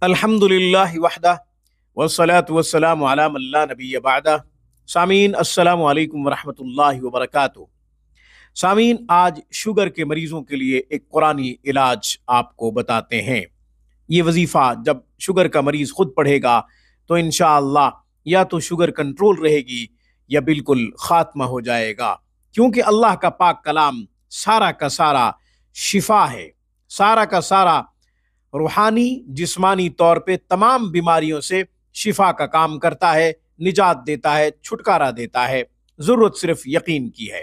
الحمدللہ وحدہ والصلاة والسلام علی من لا نبی بعدہ۔ سامعین السلام علیکم ورحمۃ اللہ وبرکاتہ۔ سامعین، آج شوگر کے مریضوں کے لیے ایک قرآنی علاج آپ کو بتاتے ہیں۔ یہ وظیفہ جب شوگر کا مریض خود پڑھے گا تو انشاءاللہ یا تو شوگر کنٹرول رہے گی یا بالکل خاتمہ ہو جائے گا، کیونکہ اللہ کا پاک کلام سارا کا سارا شفا ہے، سارا کا سارا روحانی جسمانی طور پہ تمام بیماریوں سے شفا کا کام کرتا ہے، نجات دیتا ہے، چھٹکارا دیتا ہے۔ ضرورت صرف یقین کی ہے۔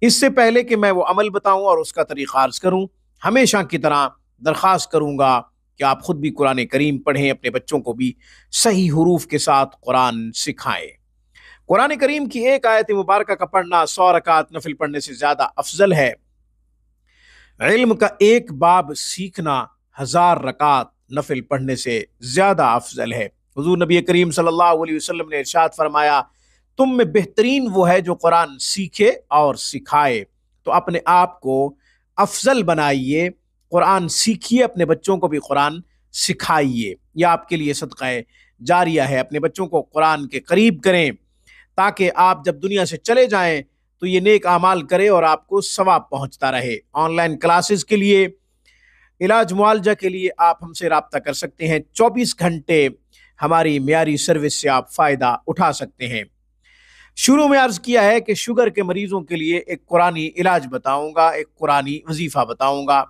اس سے پہلے کہ میں وہ عمل بتاؤں اور اس کا طریقہ عرض کروں، ہمیشہ کی طرح درخواست کروں گا کہ آپ خود بھی قرآن کریم پڑھیں، اپنے بچوں کو بھی صحیح حروف کے ساتھ قرآن سکھائیں۔ قرآن کریم کی ایک آیت مبارکہ کا پڑھنا 100 رکعت نفل پڑھنے سے زیادہ افضل ہے۔ علم کا ایک باب سیکھنا 1000 رکعت نفل پڑھنے سے زیادہ افضل ہے۔ حضور نبی کریم صلی اللہ علیہ وسلم نے ارشاد فرمایا، تم میں بہترین وہ ہے جو قرآن سیکھے اور سکھائے۔ تو اپنے آپ کو افضل بنائیے، قرآن سیکھیے، اپنے بچوں کو بھی قرآن سکھائیے۔ یہ آپ کے لیے صدقہ جاریہ ہے۔ اپنے بچوں کو قرآن کے قریب کریں تاکہ آپ جب دنیا سے چلے جائیں تو یہ نیک اعمال کرے اور آپ کو ثواب پہنچتا رہے۔ آن لائن کلاسز کے لیے، علاج معالجہ کے لیے آپ ہم سے رابطہ کر سکتے ہیں۔ 24 گھنٹے ہماری معیاری سروس سے آپ فائدہ اٹھا سکتے ہیں۔ شروع میں عرض کیا ہے کہ شوگر کے مریضوں کے لیے ایک قرآنی علاج بتاؤں گا، ایک قرآنی وظیفہ بتاؤں گا۔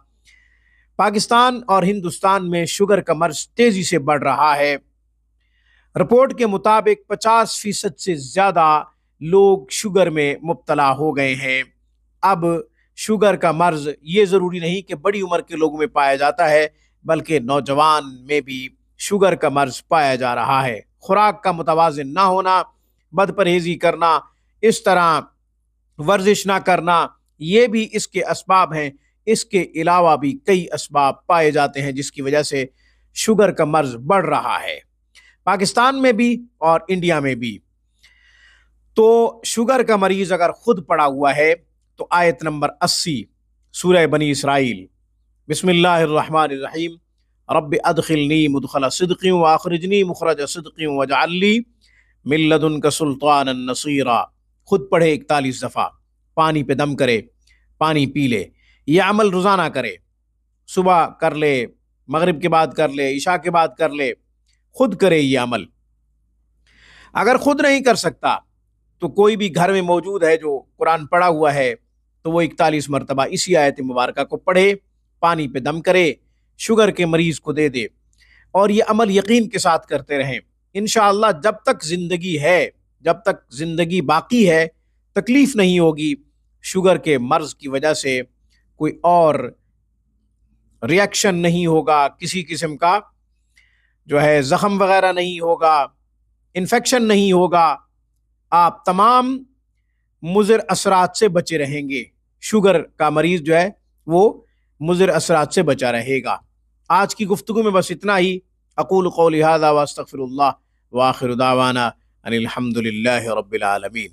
پاکستان اور ہندوستان میں شوگر کا مرض تیزی سے بڑھ رہا ہے۔ رپورٹ کے مطابق 50% سے زیادہ لوگ شوگر میں مبتلا ہو گئے ہیں۔ اب شوگر کا مرض یہ ضروری نہیں کہ بڑی عمر کے لوگوں میں پایا جاتا ہے، بلکہ نوجوان میں بھی شوگر کا مرض پایا جا رہا ہے۔ خوراک کا متوازن نہ ہونا، بد پرہیزی کرنا، اس طرح ورزش نہ کرنا، یہ بھی اس کے اسباب ہیں۔ اس کے علاوہ بھی کئی اسباب پائے جاتے ہیں جس کی وجہ سے شوگر کا مرض بڑھ رہا ہے، پاکستان میں بھی اور انڈیا میں بھی۔ تو شوگر کا مریض اگر خود پڑا ہوا ہے تو آیت نمبر 80 سورہ بنی اسرائیل، بسم اللہ الرحمن الرحیم، رب ادخلنی مدخل صدق واخرجنی مخرج صدق واجعل لی من لدنک سلطانا نصیرا، خود پڑھے 41 دفعہ، پانی پہ دم کرے، پانی پی لے۔ یہ عمل روزانہ کرے، صبح کر لے، مغرب کے بعد کر لے، عشاء کے بعد کر لے، خود کرے یہ عمل۔ اگر خود نہیں کر سکتا تو کوئی بھی گھر میں موجود ہے جو قرآن پڑھا ہوا ہے تو وہ 41 مرتبہ اسی آیت مبارکہ کو پڑھے، پانی پہ دم کرے، شوگر کے مریض کو دے دے، اور یہ عمل یقین کے ساتھ کرتے رہیں۔ انشاءاللہ جب تک زندگی ہے، جب تک زندگی باقی ہے، تکلیف نہیں ہوگی۔ شوگر کے مرض کی وجہ سے کوئی اور ریاکشن نہیں ہوگا، کسی قسم کا جو ہے زخم وغیرہ نہیں ہوگا، انفیکشن نہیں ہوگا، آپ تمام مضر اثرات سے بچے رہیں گے۔ شوگر کا مریض جو ہے وہ مضر اثرات سے بچا رہے گا۔ آج کی گفتگو میں بس اتنا ہی۔ اقول قولی ھذا واستغفر اللہ وآخر دعوانا ان الحمد للہ رب العالمین۔